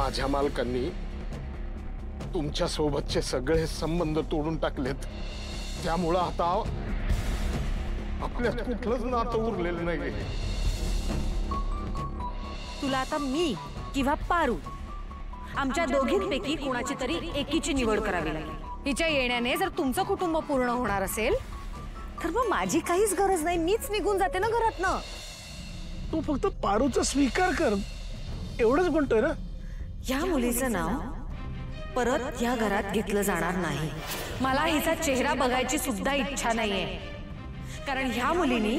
माझ्या मालकांनी तुमच्या सोबतचे सगळे संबंध तोडून टाकलेत, त्यामुळे आता आपल्यात कुठलंच नातं उरलेलं नाही। तुला आता मी किंवा पारू आमच्या दोघींपैकी कोणाची तरी एकीची निवड करावी लागेल। हिच्या येण्याने जर तुमचं कुटुंब पूर्ण होणार असेल तर मग माझी काहीच गरज नाही, मीच निघून जाते ना घरातनं। तू फक्त पारूचा स्वीकार कर एवढंच म्हणतोय ना। या मुलीचं नाव परत या घरात घेतलं जाणार नाही। मला हिचा चेहरा बघायची सुद्धा इच्छा नाहीये, कारण ह्या मुलीने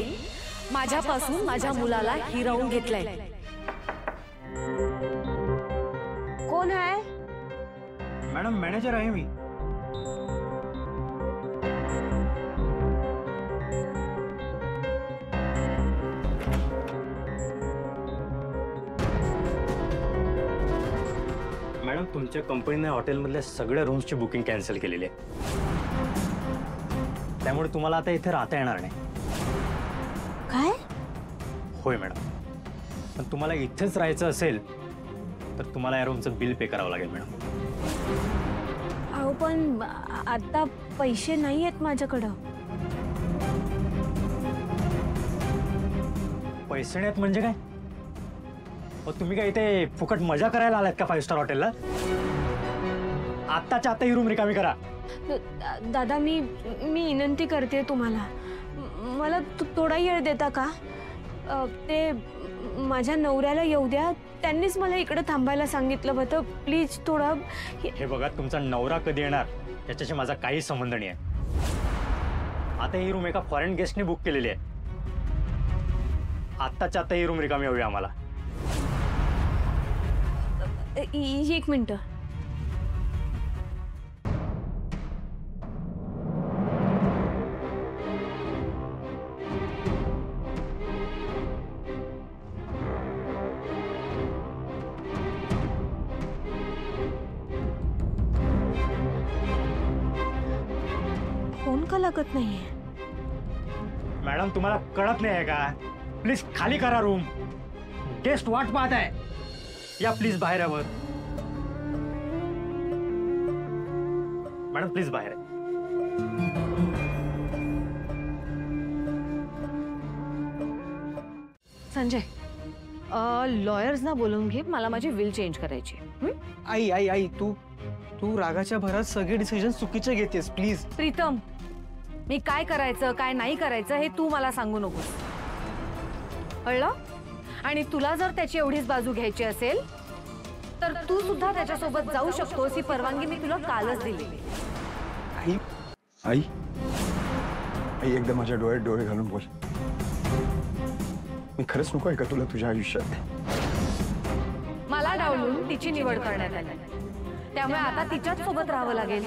माझ्यापासून माझ्या मुलाला हिरावून घेतलंय। कोण आहे? मॅडम मॅनेजर आहे मी। मॅडम तुमच्या कंपनीने हॉटेलमधल्या सगळ्या रूम्सची बुकिंग कॅन्सल केलेली आहे, त्यामुळे तुम्हाला आता इथे राहता येणार नाही। काय? होय मॅडम, पण तुम्हाला इथेच राहायचं असेल तर तुम्हाला या रूमचं बिल पे करावं लागेल मॅडम। अहो पण आता पैसे नाही आहेत माझ्याकडं। पैसे नाहीत म्हणजे काय? तुम्ही काय इथे फुकट मजा करायला आलात का 5 स्टार हॉटेलला? आत्ताच्या आता ही रूम रिकामी करा। दादा मी विनंती करते तुम्हाला, मला थोडा वेळ देता का? ते माझ्या नवऱ्याला येऊ द्या, त्यांनीच मला इकडे थांबायला सांगितलं होतं, प्लीज थोडा। हे बघा तुमचा नवरा कधी येणार याच्याशी माझा काही संबंध नाही आहे। आता ही रूम एका फॉरेन गेस्टने बुक केलेली आहे, आत्ताच्या आता ही रूम रिकामी हवी आम्हाला। एक मिनिट। फोन का लागत नाहीये? मॅडम तुम्हाला कळत नाही आहे का? प्लीज खाली करा रूम, गेस्ट वाट पाहत आहे। या प्लीज बाहेर यावर। मॅडम प्लीज बाहेर। संजय लॉयर्सना बोलवून घे, मला माझी विल चेंज करायची। आई आई आई तू रागाच्या भरात सगळे डिसिजन चुकीचे घेतेस प्लीज। प्रीतम, मी काय करायचं काय नाही करायचं हे तू मला सांगू नकोस, कळलं? आणि तुला जर त्याची एवढीच बाजू घ्यायची असेल तर तू सुद्धा त्याच्यासोबत जाऊ शकतोस, ही परवानगी मी तुला कालच दिली। आई आई आई एकदा माझ्या डोळ्यात डोळे घालून बोल, मी खरंच नको आहे का तुला तुझ्या आयुष्यात? मला डावलून तिची निवड करण्यात आली, त्यामुळे आता तिच्याच सोबत राहावं लागेल।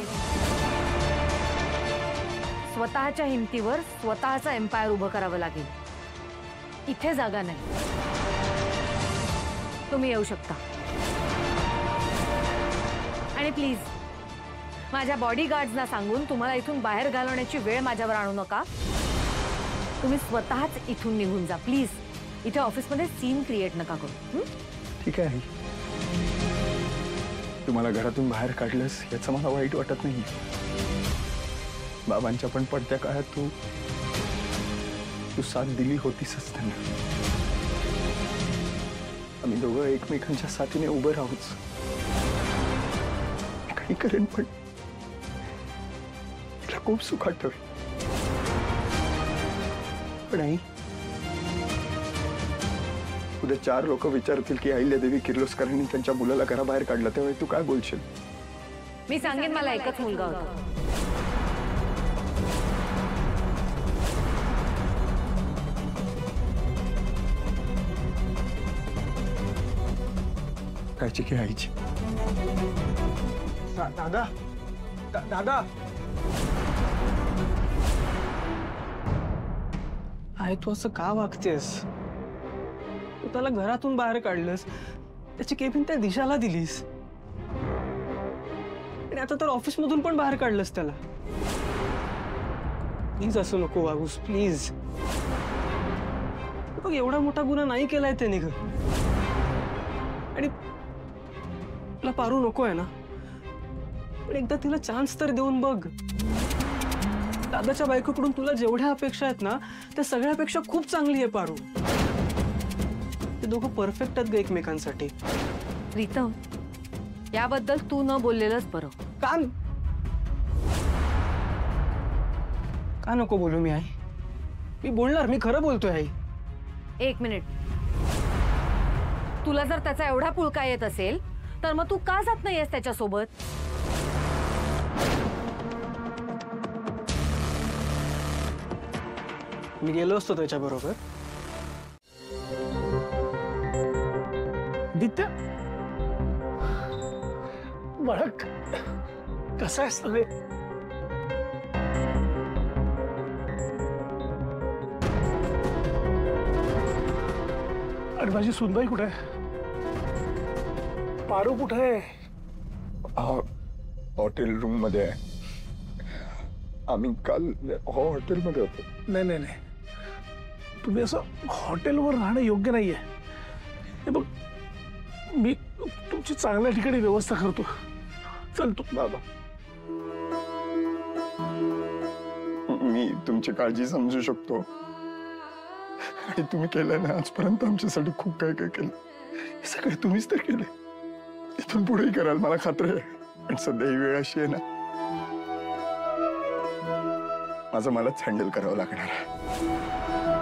स्वतःच्या हिमतीवर स्वतःचा एम्पायर उभं करावं लागेल, इथे जागा नाही। तुम्ही येऊ शकता, आणि प्लीज माझ्या बॉडीगार्ड्सना सांगून तुम्हाला इथून बाहेर घालवण्याची वेळ माझ्यावर आणू नका। तुम्ही स्वतःच इथून निघून जा प्लीज, इथे ऑफिसमध्ये सीन क्रिएट नका करू। ठीक आहे आई, तुम्हाला घरातून बाहेर काढलंस याचं मला वाईट वाटत नाही। बाबांच्या पण पडत्या काळात तू साथ दिली होतीसच त्यांना। आम्ही दोघं एकमेकांच्या साथीने उभं राहूच, काही करेन पण तिला खूप सुखात ठेवेल। पण आई, उद्या 4 लोक विचारतील की अहिल्यादेवी किर्लोस्करांनी त्यांच्या मुलाला घराबाहेर काढलं, तेव्हा तू काय बोलशील? मी सांगेन मला एकच मुलगा होता। कायची की आईची? दादा दादा आई तू असं का वागतेस? तू त्याला घरातून बाहेर काढलंस, त्याची केबिन त्या दिशाला दिलीस, आणि आता तर ऑफिस मधून पण बाहेर काढलंस त्याला। प्लीज असं नको वागूस प्लीज। बघ एवढा मोठा गुन्हा नाही केलाय त्याने ग, आणि तुला पारू नको आहे ना, पण एकदा तिला चान्स तर देऊन बघ. दादाच्या बायकोकडून तुला जेवढ्या अपेक्षा आहेत ना, त्या सगळ्यापेक्षा खूप चांगली आहे पारू. ते दोघं परफेक्ट आहेत ग एकमेकांसाठी. प्रीतम, याबद्दल तू न बोललेलंच बरं. का नको बोलू मी आई? मी बोलणार, मी खरं बोलतोय आई. एक मिनिट. तुला जर त्याचा एवढा पुळका येत असेल तर मग तू का जात नाहीयेस त्याच्यासोबत? मी गेलो असतो त्याच्याबरोबर. दित्य, बाळक, कसं आहेस रे? आणि माझी सुनबाई कुठे आहे? पारू कुठे आहे? हॉटेल रूम मध्ये आहे. आम्ही काल हॉटेलमध्ये होतो. नाही नाही नाही, तुम्ही असं हॉटेलवर राहणं योग्य नाहीये. हे बघ, मी तुमची चांगल्या ठिकाणी व्यवस्था करतो. चल तू. बाबा, मी तुमची काळजी समजू शकतो आणि तुम्ही केलं ना आजपर्यंत आमच्यासाठी खूप काय काय केलं. हे सगळं तुम्हीच तर केले. इथून पुढेही कराल मला खात्री आहे. पण सध्या ही वेळ अशी आहे ना, माझं मलाच हँडल करावं लागणार आहे.